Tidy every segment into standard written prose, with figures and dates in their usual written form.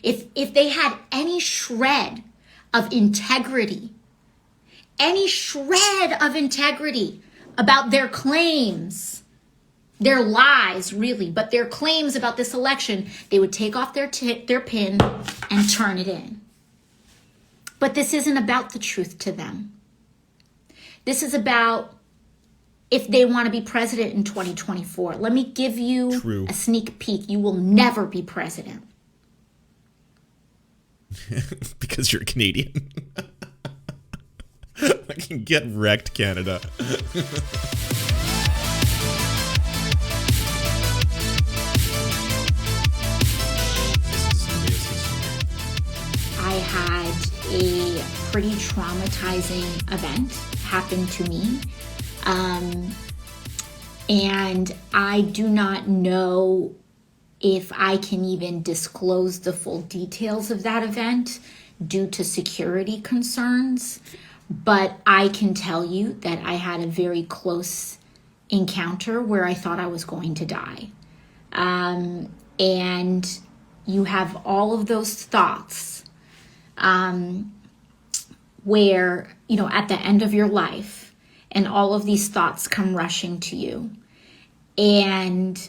if they had any shred of integrity, about their claims, their lies really, but their claims about this election, they would take off their pin and turn it in. But this isn't about the truth to them. This is about if they want to be president in 2024. Let me give you a sneak peek. You will never be president. Because you're Canadian. I can get wrecked, Canada. I had a pretty traumatizing event happen to me. And I do not know if I can even disclose the full details of that event due to security concerns. But I can tell you that I had a very close encounter where I thought I was going to die. And you have all of those thoughts where, at the end of your life, and all of these thoughts come rushing to you. And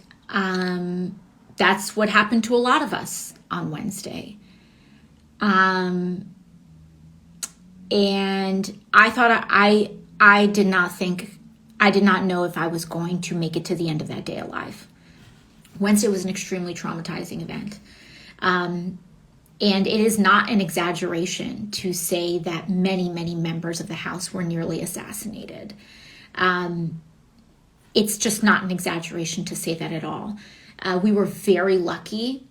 that's what happened to a lot of us on Wednesday. And I thought I did not know if I was going to make it to the end of that day alive. Wednesday was an extremely traumatizing event. And it is not an exaggeration to say that many, many members of the House were nearly assassinated. It's just not an exaggeration to say that at all. We were very lucky.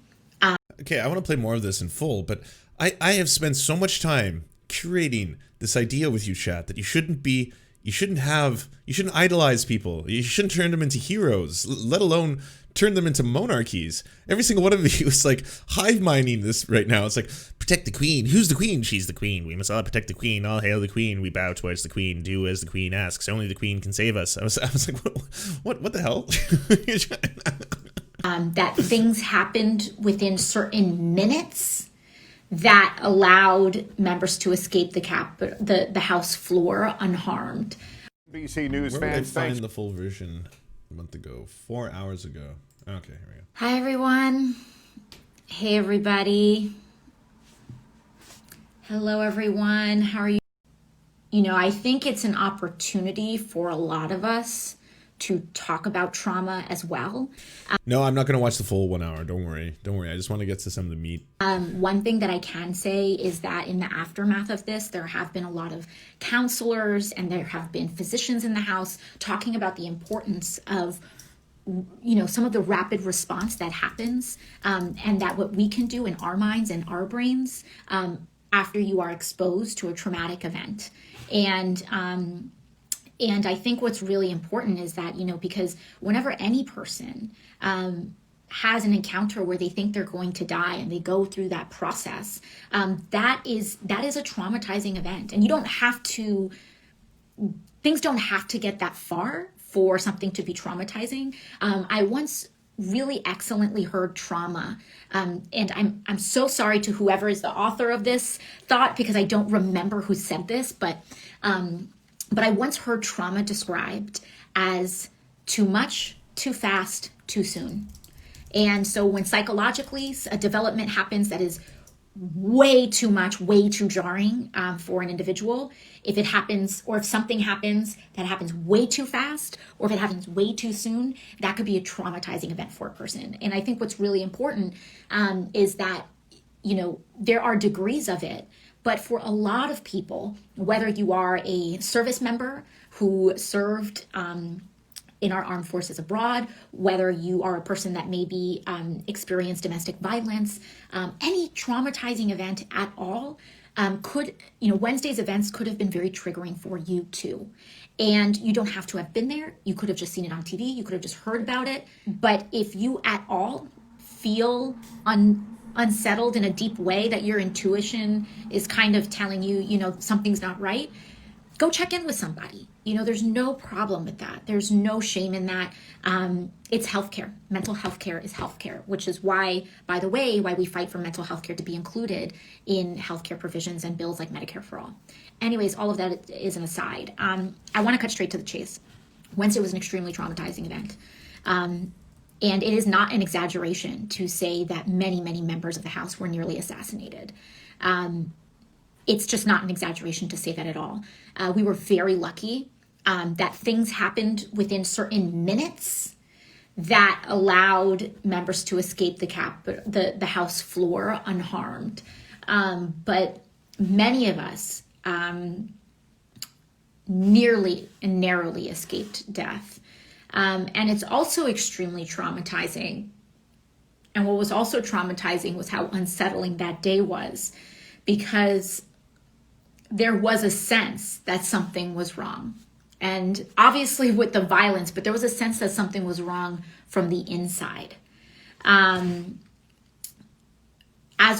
Okay, I want to play more of this in full, but I have spent so much time curating this idea with you, chat, that you shouldn't idolize people. You shouldn't turn them into heroes, let alone turn them into monarchies. Every single one of you is like hive minding this right now. It's like, protect the queen. Who's the queen? She's the queen. We must all protect the queen. All hail the queen. We bow towards the queen. Do as the queen asks. Only the queen can save us. I was like, what the hell? That things happened within certain minutes that allowed members to escape the House floor unharmed. NBC News Where fans, did I find the full version a month ago? 4 hours ago. Okay, here we go. Hi, everyone. Hey, everybody. Hello, everyone. How are you? I think it's an opportunity for a lot of us to talk about trauma as well. No, I'm not going to watch the full 1 hour. Don't worry. I just want to get to some of the meat. One thing that I can say is that in the aftermath of this, there have been a lot of counselors and there have been physicians in the House talking about the importance of some of the rapid response that happens, and that what we can do in our minds and our brains after you are exposed to a traumatic event. And I think what's really important is that, because whenever any person has an encounter where they think they're going to die and they go through that process, that is a traumatizing event. And things don't have to get that far for something to be traumatizing. I once really excellently heard trauma, and I'm so sorry to whoever is the author of this thought, because I don't remember who said this, but I once heard trauma described as too much, too fast, too soon. And so when psychologically a development happens that is way too much, way too jarring for an individual, if it happens, or if something happens that happens way too fast, or if it happens way too soon, that could be a traumatizing event for a person. And I think what's really important is that, there are degrees of it. But for a lot of people, whether you are a service member who served in our armed forces abroad, whether you are a person that maybe experienced domestic violence, any traumatizing event at all Wednesday's events could have been very triggering for you too. And you don't have to have been there. You could have just seen it on TV. You could have just heard about it. But if you at all feel unsettled in a deep way, that your intuition is kind of telling you, something's not right, go check in with somebody. There's no problem with that. There's no shame in that. It's healthcare. Mental health care is healthcare, which is why, by the way, why we fight for mental health care to be included in healthcare provisions and bills like Medicare for All. Anyways, all of that is an aside. I want to cut straight to the chase. Wednesday was an extremely traumatizing event. And it is not an exaggeration to say that many, many members of the House were nearly assassinated. It's just not an exaggeration to say that at all. We were very lucky that things happened within certain minutes that allowed members to escape the House floor unharmed. But many of us nearly and narrowly escaped death. And it's also extremely traumatizing. And what was also traumatizing was how unsettling that day was, because there was a sense that something was wrong. And obviously with the violence, but there was a sense that something was wrong from the inside. As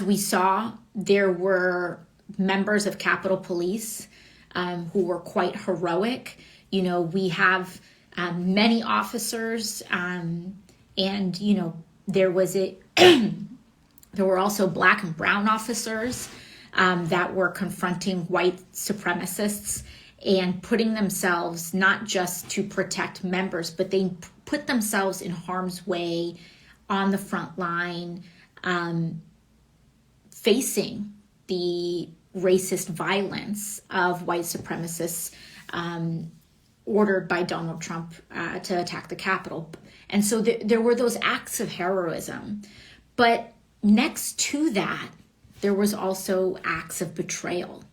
we saw, there were members of Capitol Police who were quite heroic. We have many officers, and there were also Black and brown officers that were confronting white supremacists and putting themselves not just to protect members, but they put themselves in harm's way on the front line, facing the racist violence of white supremacists ordered by Donald Trump to attack the Capitol. And so there were those acts of heroism. But next to that, there was also acts of betrayal.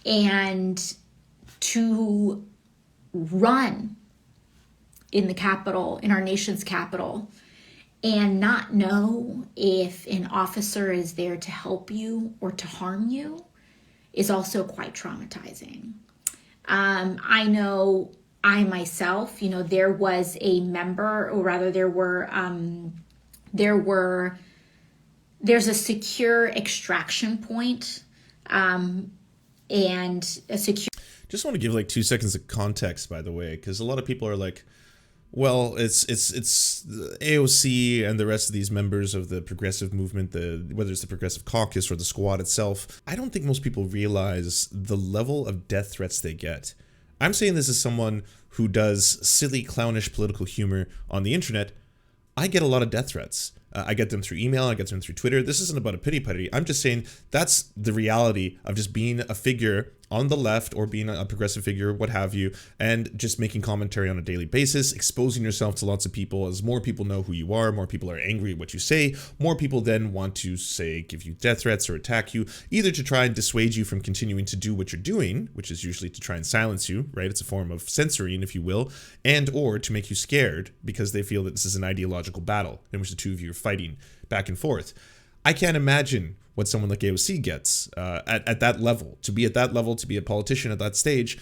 And to run in the Capitol, in our nation's capital, and not know if an officer is there to help you or to harm you is also quite traumatizing. I know I myself, there was a member, or rather there's a secure extraction point, and a secure. Just want to give like 2 seconds of context, by the way, because a lot of people are like, well, it's the AOC and the rest of these members of the progressive movement, whether it's the Progressive Caucus or the Squad itself. I don't think most people realize the level of death threats they get. I'm saying this as someone who does silly, clownish political humor on the internet. I get a lot of death threats. I get them through email, I get them through Twitter. This isn't about a pity party. I'm just saying that's the reality of just being a figure on the left or being a progressive figure, what have you, and just making commentary on a daily basis, exposing yourself to lots of people. As more people know who you are, more people are angry at what you say, more people then want to, say, give you death threats or attack you, either to try and dissuade you from continuing to do what you're doing, which is usually to try and silence you, right? It's a form of censoring, if you will, and or to make you scared because they feel that this is an ideological battle in which the two of you are fighting back and forth. I can't imagine what someone like AOC gets at that level. To be at that level, to be a politician at that stage,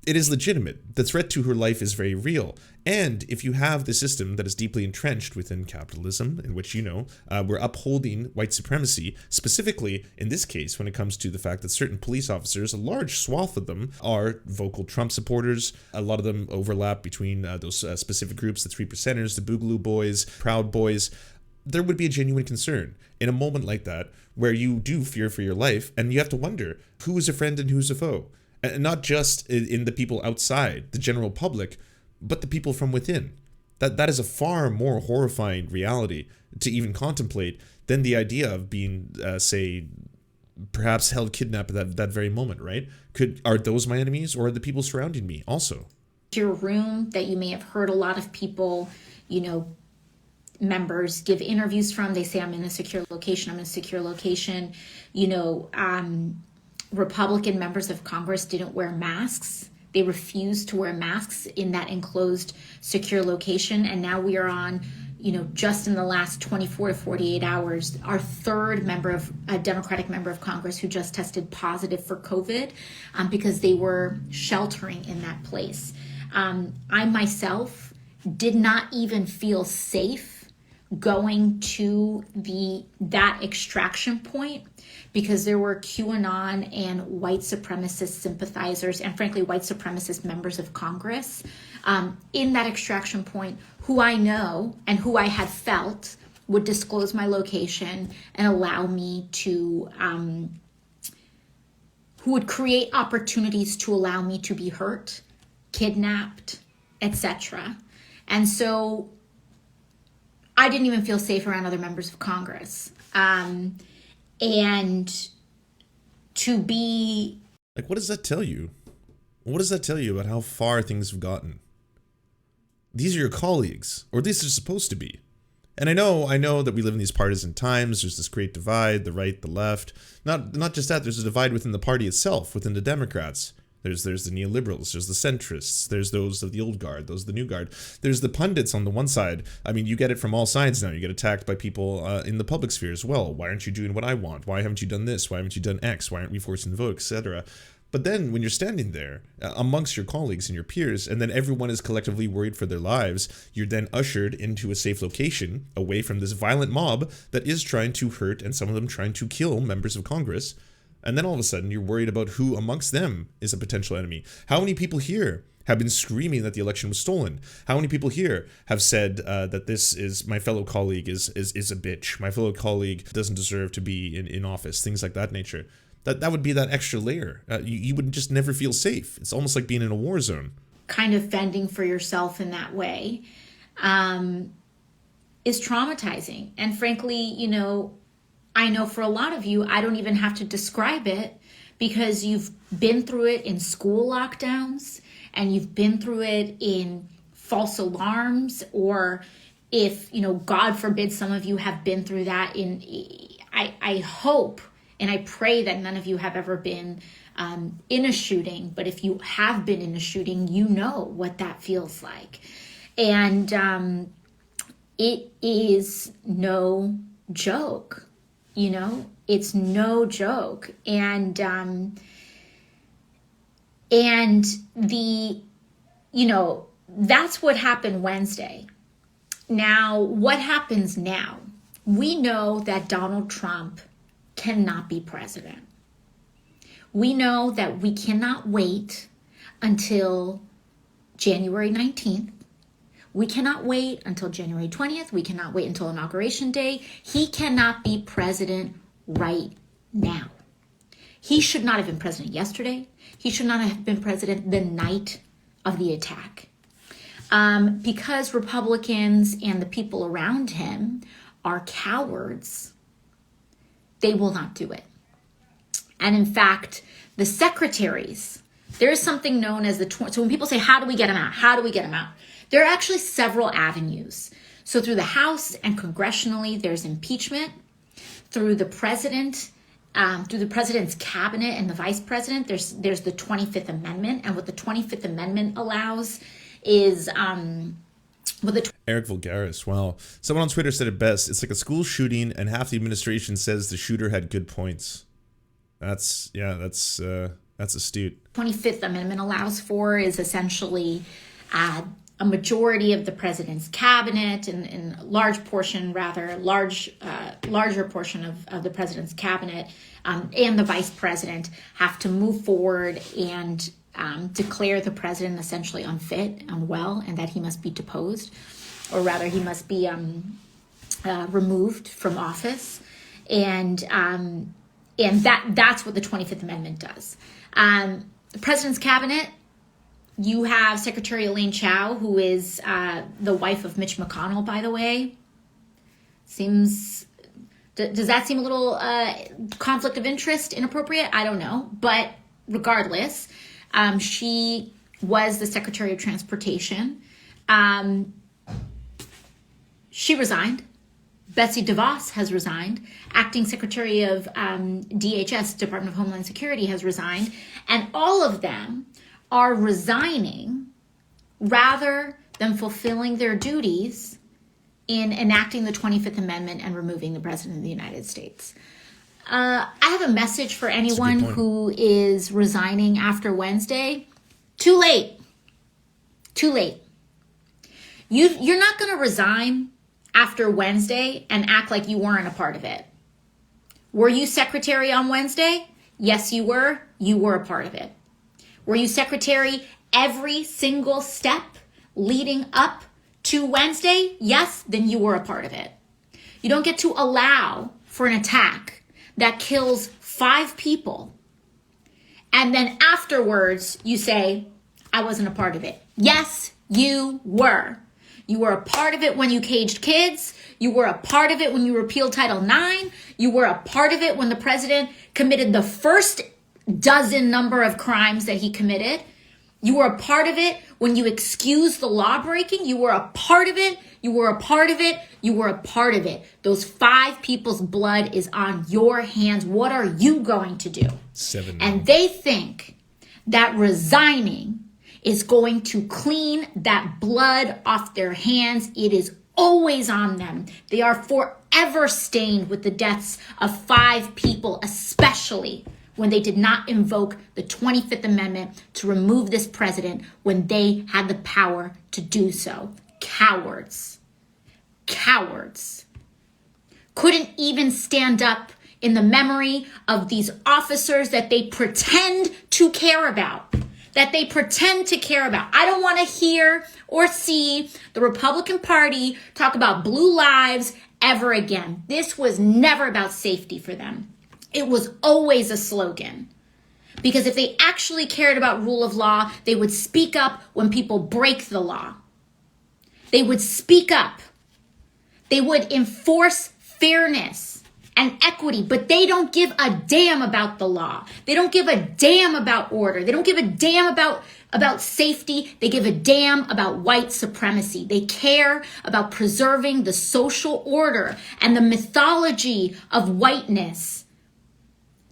it is legitimate. The threat to her life is very real. And if you have the system that is deeply entrenched within capitalism, in which, we're upholding white supremacy, specifically in this case when it comes to the fact that certain police officers, a large swath of them, are vocal Trump supporters. A lot of them overlap between those specific groups, the Three Percenters, the Boogaloo Boys, Proud Boys. There would be a genuine concern in a moment like that where you do fear for your life and you have to wonder who is a friend and who's a foe. And not just in the people outside, the general public, but the people from within. That is a far more horrifying reality to even contemplate than the idea of being, say, perhaps held kidnapped at that very moment, right? Are those my enemies or are the people surrounding me also? Your room that you may have heard a lot of people, members give interviews from. They say, I'm in a secure location, I'm in a secure location. Republican members of Congress didn't wear masks. They refused to wear masks in that enclosed secure location. And now we are on, just in the last 24 to 48 hours, our third Democratic member of Congress who just tested positive for COVID because they were sheltering in that place. I myself did not even feel safe going to that extraction point because there were QAnon and white supremacist sympathizers and frankly white supremacist members of Congress in that extraction point who I know and who I had felt would disclose my location and allow me to who would create opportunities to allow me to be hurt, kidnapped, etc. And so I didn't even feel safe around other members of Congress. And to be... Like, what does that tell you? What does that tell you about how far things have gotten? These are your colleagues, or at least they're supposed to be. And I know that we live in these partisan times. There's this great divide, the right, the left. Not just that, there's a divide within the party itself, within the Democrats. There's the neoliberals, there's the centrists, there's those of the old guard, those of the new guard. There's the pundits on the one side. I mean, you get it from all sides now. You get attacked by people in the public sphere as well. Why aren't you doing what I want? Why haven't you done this? Why haven't you done X? Why aren't we forcing the vote, etc.? But then when you're standing there amongst your colleagues and your peers, and then everyone is collectively worried for their lives, you're then ushered into a safe location away from this violent mob that is trying to hurt and some of them trying to kill members of Congress. And then all of a sudden you're worried about who amongst them is a potential enemy. How many people here have been screaming that the election was stolen? How many people here have said that this is my fellow colleague is a bitch? My fellow colleague doesn't deserve to be in office, things like that nature. That would be that extra layer. You would just never feel safe. It's almost like being in a war zone. Kind of fending for yourself in that way is traumatizing. And frankly, I know for a lot of you, I don't even have to describe it because you've been through it in school lockdowns and you've been through it in false alarms, or if, God forbid, some of you have been through that I hope and I pray that none of you have ever been in a shooting, but if you have been in a shooting, you know what that feels like. And it is no joke, it's no joke. And that's what happened Wednesday. Now, what happens now? We know that Donald Trump cannot be president. We know that we cannot wait until January 19th. We cannot wait until January 20th. We cannot wait until Inauguration Day. He cannot be president right now. He should not have been president yesterday. He should not have been president the night of the attack. Because Republicans and the people around him are cowards, they will not do it. And in fact, the secretaries, there is something known as so when people say, how do we get them out? How do we get them out? There are actually several avenues. So through the House and congressionally, there's impeachment. Through the president, through the president's cabinet and the vice president, there's the 25th Amendment. And what the 25th Amendment allows is Eric Vulgaris. Wow. Someone on Twitter said it best. It's like a school shooting and half the administration says the shooter had good points. That's astute. 25th Amendment allows for is essentially a majority of the president's cabinet and larger portion of the president's cabinet and the vice president have to move forward and declare the president essentially unfit, unwell, and that he must be deposed, or rather he must be removed from office. And that's what the 25th Amendment does. The president's cabinet, you have Secretary Elaine Chao, who is the wife of Mitch McConnell, by the way. Does that seem a little conflict of interest, inappropriate? I don't know. But regardless, she was the Secretary of Transportation. She resigned. Betsy DeVos has resigned. Acting Secretary of DHS, Department of Homeland Security, has resigned. And all of them are resigning rather than fulfilling their duties in enacting the 25th Amendment and removing the President of the United States. I have a message for anyone who is resigning after Wednesday. Too late. Too late. You're not going to resign after Wednesday and act like you weren't a part of it. Were you secretary on Wednesday? Yes, you were. You were a part of it. Were you secretary every single step leading up to Wednesday? Yes, then you were a part of it. You don't get to allow for an attack that kills 5 people. And then afterwards, you say, I wasn't a part of it. Yes, you were. You were a part of it when you caged kids. You were a part of it when you repealed Title IX. You were a part of it when the president committed the first dozen number of crimes that he committed. You were a part of it when you excused the law breaking. You were a part of it. You were a part of it. You were a part of it. Those 5 people's blood is on your hands. What are you going to do? 7. And they think that resigning is going to clean that blood off their hands. It is always on them. They are forever stained with the deaths of 5 people, especially when they did not invoke the 25th Amendment to remove this president when they had the power to do so. Cowards. Cowards. Couldn't even stand up in the memory of these officers that they pretend to care about. That they pretend to care about. I don't want to hear or see the Republican Party talk about blue lives ever again. This was never about safety for them. It was always a slogan. Because if they actually cared about rule of law, they would speak up when people break the law. They would speak up. They would enforce fairness and equity, but they don't give a damn about the law. They don't give a damn about order. They don't give a damn about safety. They give a damn about white supremacy. They care about preserving the social order and the mythology of whiteness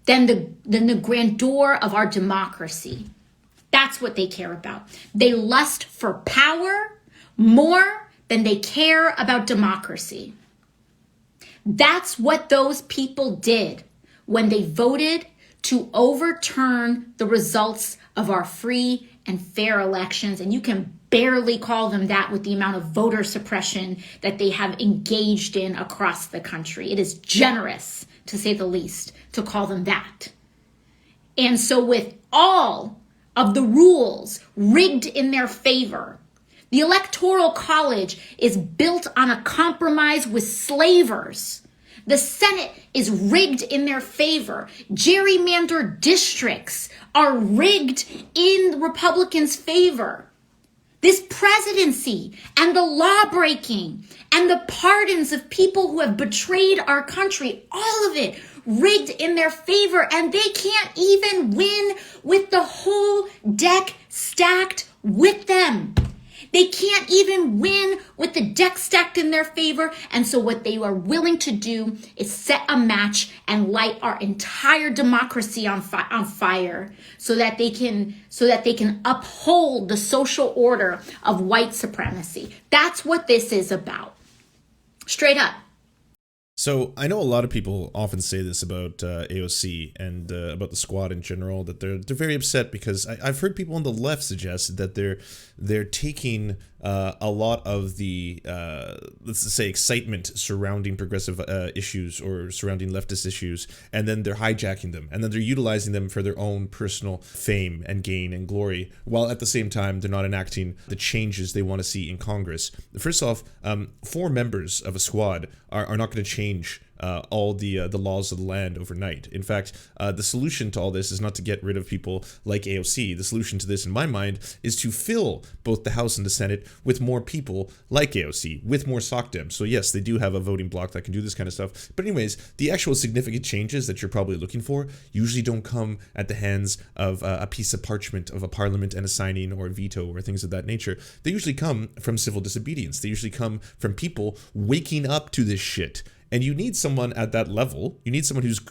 than the grandeur of our democracy. That's what they care about. They lust for power more than they care about democracy. That's what those people did when they voted to overturn the results of our free and fair elections. And you can barely call them that with the amount of voter suppression that they have engaged in across the country. It is generous, to say the least, to call them that. And so with all of the rules rigged in their favor, the Electoral College is built on a compromise with slavers. The Senate is rigged in their favor. Gerrymandered districts are rigged in the Republicans' favor. This presidency and the law breaking and the pardons of people who have betrayed our country, all of it rigged in their favor, and they can't even win with the whole deck stacked with them. They can't even win with the deck stacked in their favor. And so what they are willing to do is set a match and light our entire democracy on fire so that they can uphold the social order of white supremacy. That's what this is about. Straight up. So I know a lot of people often say this about AOC and about the squad in general, that they're very upset because I've heard people on the left suggest that they're taking a lot of the let's just say excitement surrounding progressive issues or surrounding leftist issues, and then they're hijacking them, and then they're utilizing them for their own personal fame and gain and glory, while at the same time they're not enacting the changes they want to see in Congress. First off, 4 members of a squad are not going to change all the laws of the land overnight. In fact, the solution to all this is not to get rid of people like AOC. The solution to this, in my mind, is to fill both the House and the Senate with more people like AOC, with more SOCDEMs. So yes, they do have a voting bloc that can do this kind of stuff. But anyways, the actual significant changes that you're probably looking for usually don't come at the hands of a piece of parchment of a parliament and a signing or a veto or things of that nature. They usually come from civil disobedience. They usually come from people waking up to this shit. And you need someone at that level. You need someone who's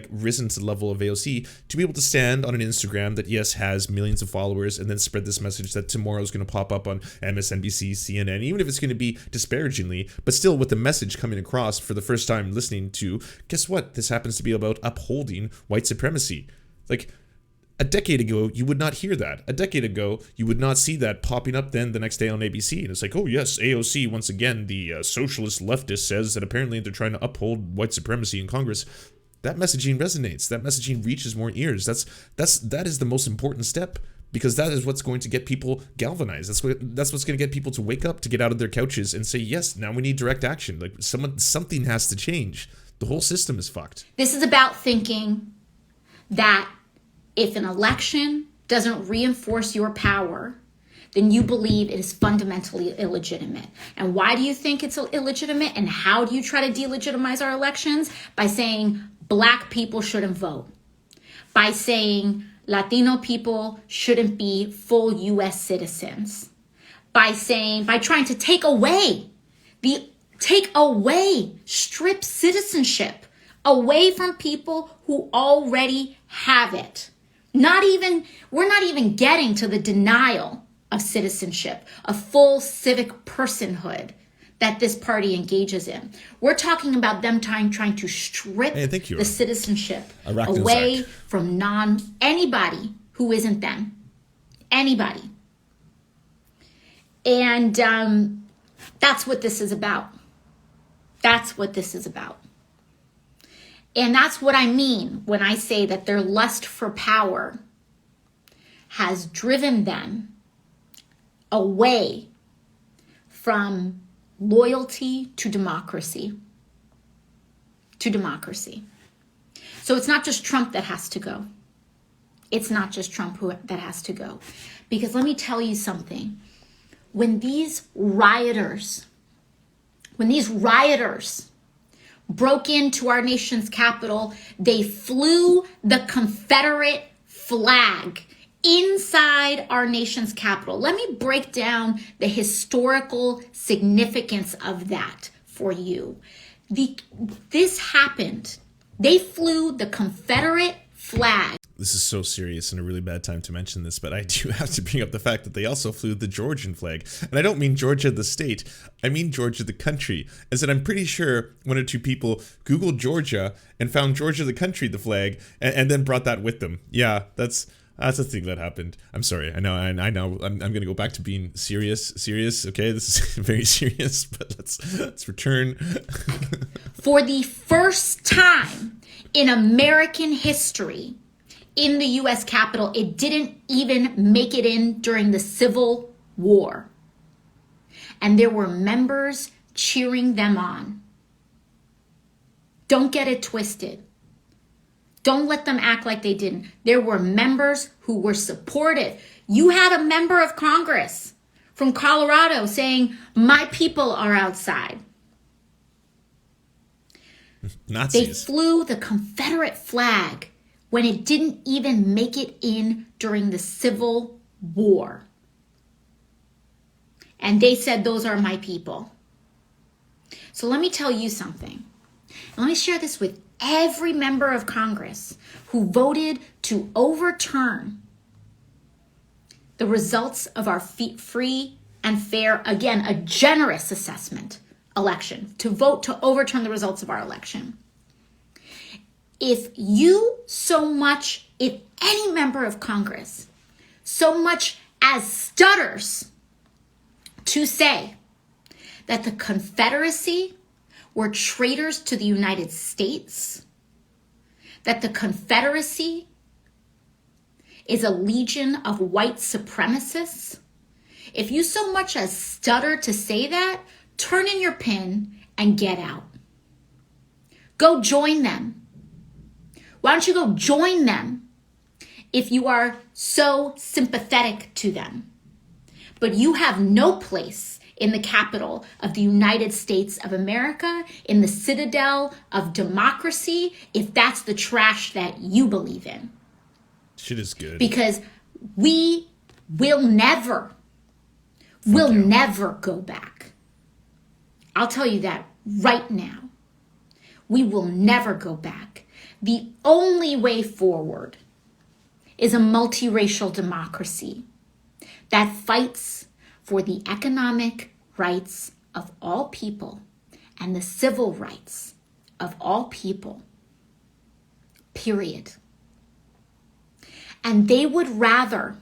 risen to the level of AOC to be able to stand on an Instagram that, yes, has millions of followers, and then spread this message that tomorrow is going to pop up on MSNBC, CNN, even if it's going to be disparagingly, but still with the message coming across for the first time listening to, guess what? This happens to be about upholding white supremacy. Like, A decade ago, you would not hear that. A decade ago, you would not see that popping up then the next day on ABC. And it's like, oh yes, AOC, once again, the socialist leftist says that apparently they're trying to uphold white supremacy in Congress. That messaging resonates. That messaging reaches more ears. That is the most important step, because that is what's going to get people galvanized. That's what's going to get people to wake up, to get out of their couches and say, yes, now we need direct action. Like something has to change. The whole system is fucked. This is about thinking that if an election doesn't reinforce your power, then you believe it is fundamentally illegitimate. And why do you think it's illegitimate? And how do you try to delegitimize our elections? By saying Black people shouldn't vote. By saying Latino people shouldn't be full U.S. citizens. By trying to take away, strip citizenship away from people who already have it. We're not even getting to the denial of citizenship, a full civic personhood that this party engages in. We're talking about them trying to strip the citizenship away from anybody who isn't them. Anybody. And that's what this is about. That's what this is about. And that's what I mean when I say that their lust for power has driven them away from loyalty to democracy. To democracy. So it's not just Trump that has to go. It's not just Trump that has to go. Because let me tell you something. When these rioters broke into our nation's capital, they flew the Confederate flag inside our nation's capital. Let me break down the historical significance of that for you. This happened. They flew the Confederate flag. This is so serious and a really bad time to mention this, but I do have to bring up the fact that they also flew the Georgian flag. And I don't mean Georgia the state, I mean Georgia the country. As in, I'm pretty sure one or two people Googled Georgia and found Georgia the country, the flag, and then brought that with them. Yeah, that's a thing that happened. I'm sorry. I know. I'm going to go back to being serious. Okay, this is very serious, but let's return. For the first time in American history, in the U.S. Capitol, it didn't even make it in during the Civil War. And there were members cheering them on. Don't get it twisted. Don't let them act like they didn't. There were members who were supportive. You had a member of Congress from Colorado saying, "My people are outside." Nazis. They flew the Confederate flag when it didn't even make it in during the Civil War. And they said, "Those are my people." So let me tell you something. And let me share this with every member of Congress who voted to overturn the results of our free and fair, again, a generous assessment election, to vote to overturn the results of our election. If any member of Congress so much as stutters to say that the Confederacy were traitors to the United States, that the Confederacy is a legion of white supremacists, if you so much as stutter to say that, turn in your pin and get out. Go join them. Why don't you go join them if you are so sympathetic to them? But you have no place in the capital of the United States of America, in the citadel of democracy, if that's the trash that you believe in. Shit is good. Because we will never go back. I'll tell you that right now. We will never go back. The only way forward is a multiracial democracy that fights for the economic rights of all people and the civil rights of all people. Period. And they would rather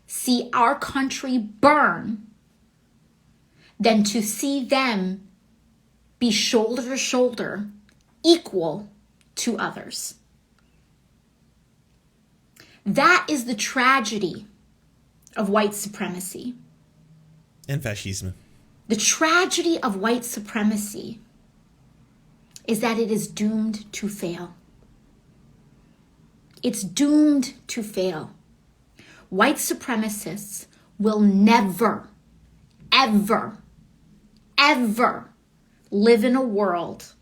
see our country burn than to see them be shoulder to shoulder, equal to others. That is the tragedy of white supremacy. And fascism. The tragedy of white supremacy is that it is doomed to fail. It's doomed to fail. White supremacists will never, ever, ever live in a world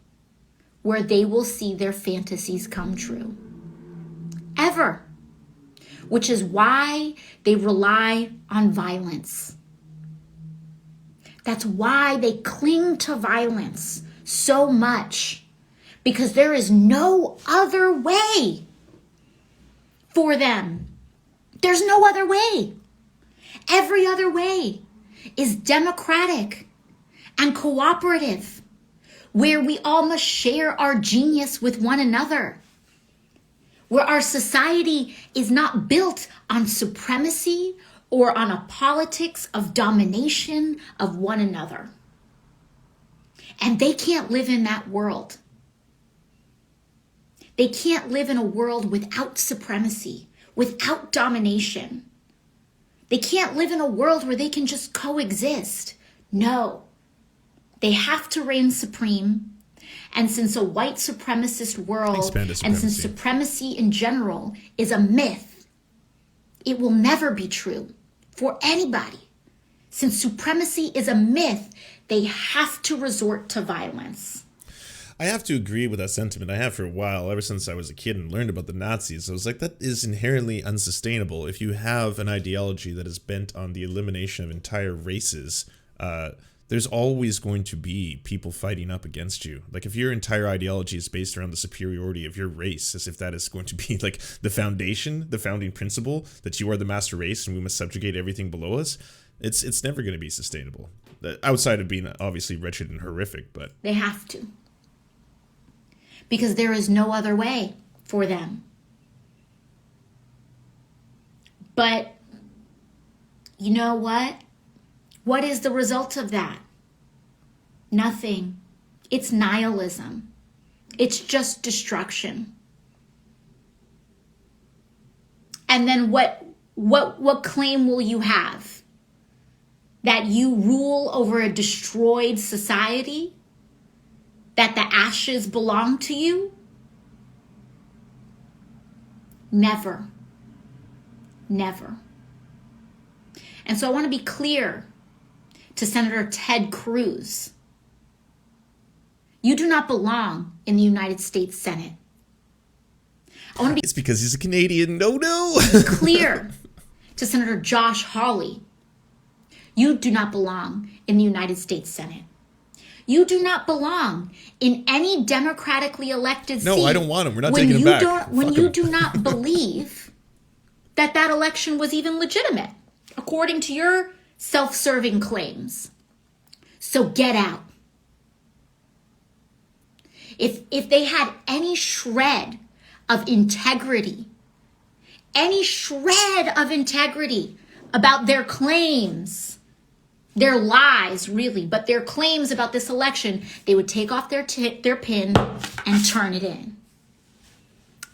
where they will see their fantasies come true. Ever. Which is why they rely on violence. That's why they cling to violence so much, because there is no other way for them. There's no other way. Every other way is democratic and cooperative, where we all must share our genius with one another, where our society is not built on supremacy or on a politics of domination of one another. And they can't live in that world. They can't live in a world without supremacy, without domination. They can't live in a world where they can just coexist. No, they have to reign supreme. And since a white supremacist world, and since supremacy in general is a myth, it will never be true for anybody. Since supremacy is a myth, they have to resort to violence. I have to agree with that sentiment. I have for a while, ever since I was a kid and learned about the Nazis. I was like, that is inherently unsustainable. If you have an ideology that is bent on the elimination of entire races, there's always going to be people fighting up against you. Like if your entire ideology is based around the superiority of your race, as if that is going to be like the foundation, the founding principle, that you are the master race and we must subjugate everything below us, it's never going to be sustainable. Outside of being obviously wretched and horrific, but... They have to. Because there is no other way for them. But you know what? What is the result of that? Nothing. It's nihilism. It's just destruction. And then what claim will you have? That you rule over a destroyed society? That the ashes belong to you? Never. Never. And so I want to be clear to Senator Ted Cruz. You do not belong in the United States Senate. I want to be It's because he's a Canadian. No. clear to Senator Josh Hawley. You do not belong in the United States Senate. You do not belong in any democratically elected seat. No, I don't want him. We're not taking him back. When you do not believe that election was even legitimate, according to your self-serving claims. So get out. If they had any shred of integrity about their claims, their lies really, but their claims about this election, they would take off their pin and turn it in.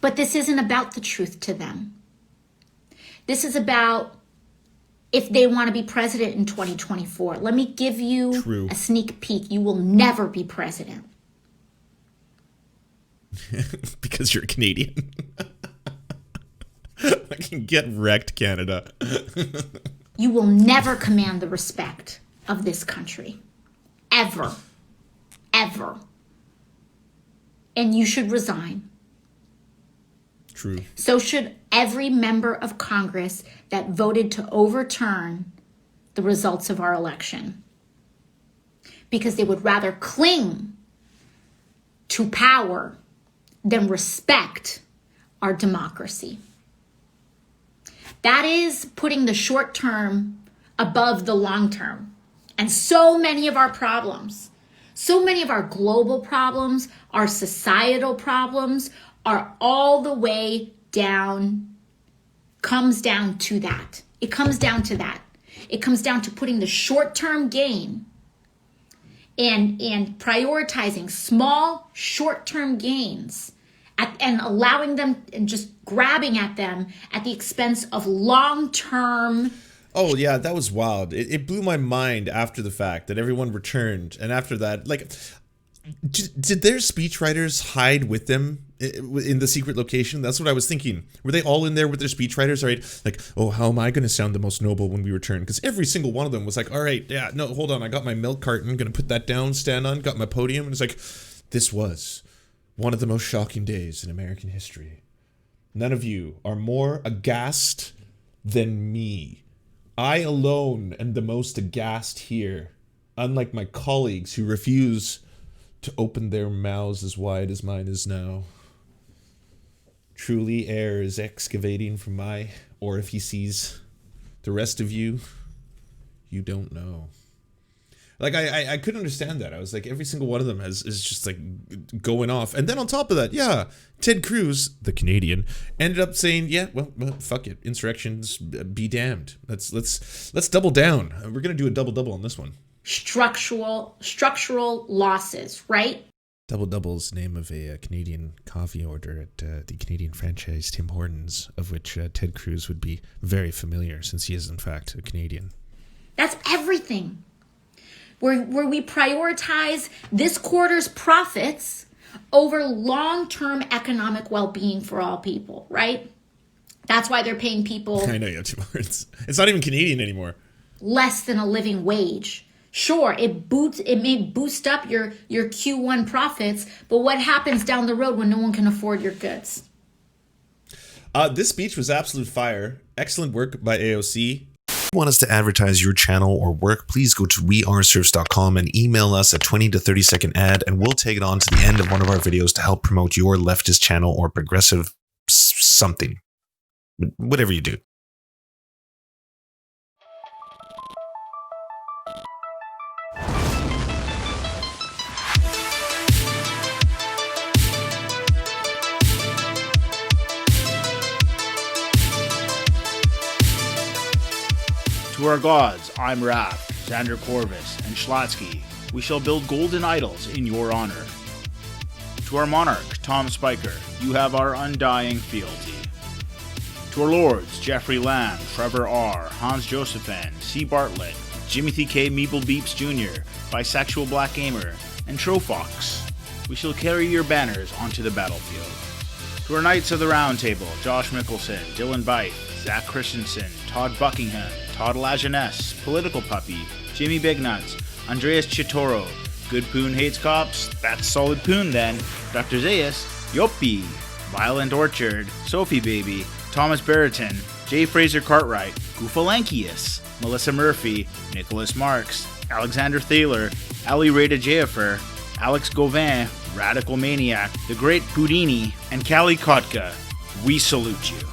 But this isn't about the truth to them. This is about if they want to be president in 2024. Let me give you a sneak peek. You will never be president. Because you're a Canadian. I can get wrecked, Canada. You will never command the respect of this country. Ever. Ever. And you should resign. True. So should every member of Congress that voted to overturn the results of our election. Because they would rather cling to power than respect our democracy. That is putting the short term above the long term. And so many of our problems, so many of our global problems, our societal problems are all the way down comes down to that. It comes down to that. It comes down to putting the short-term gain and prioritizing small short-term gains and allowing them and just grabbing at them at the expense of long-term. Oh yeah, that was wild. It blew my mind after the fact that everyone returned, and after that, like, did their speechwriters hide with them in the secret location? That's what I was thinking. Were they all in there with their speechwriters? All right, like, oh, how am I going to sound the most noble when we return? Because every single one of them was like, all right, yeah, no, hold on, I got my milk carton, going to put that down, stand on, got my podium, and it's like, this was one of the most shocking days in American history. None of you are more aghast than me. I alone am the most aghast here, unlike my colleagues who refuse to open their mouths as wide as mine is now. Truly air is excavating from my orifices. The rest of you, you don't know. Like, I couldn't understand that. I was like, every single one of them is just like going off. And then on top of that, yeah, Ted Cruz, the Canadian, ended up saying, yeah, well fuck it. Insurrections, be damned. Let's double down. We're going to do a double on this one. Structural losses, right? Double is the name of a Canadian coffee order at the Canadian franchise Tim Hortons, of which Ted Cruz would be very familiar since he is in fact a Canadian. That's everything. Where we prioritize this quarter's profits over long-term economic well-being for all people, right? That's why they're paying people. I know you have two words. It's not even Canadian anymore. Less than a living wage. Sure, it may boost up your Q1 profits, but what happens down the road when no one can afford your goods? This speech was absolute fire. Excellent work by AOC. If you want us to advertise your channel or work, please go to weareserfs.com and email us a 20 to 30 second ad, and we'll take it on to the end of one of our videos to help promote your leftist channel or progressive something. Whatever you do. To our gods, I'm Raph, Xander Corvus, and Schlatsky, we shall build golden idols in your honor. To our monarch, Tom Spiker, you have our undying fealty. To our lords, Jeffrey Lamb, Trevor R., Hans Josephin, C. Bartlett, Jimothy K. Meeple Beeps Jr., Bisexual Black Gamer, and Trofox, we shall carry your banners onto the battlefield. To our Knights of the Round Table, Josh Mickelson, Dylan Byte, Zach Christensen, Todd Buckingham, Todd Lajeunesse, Political Puppy, Jimmy Bignuts, Andreas Chitoro, Good Poon Hates Cops, That's Solid Poon then, Dr. Zayas, Yoppie, Violent Orchard, Sophie Baby, Thomas Barrington, J. Fraser Cartwright, Goofalankius, Melissa Murphy, Nicholas Marks, Alexander Thaler, Ali Rada Jafer, Alex Gauvin, Radical Maniac, The Great Houdini, and Callie Kotka. We salute you.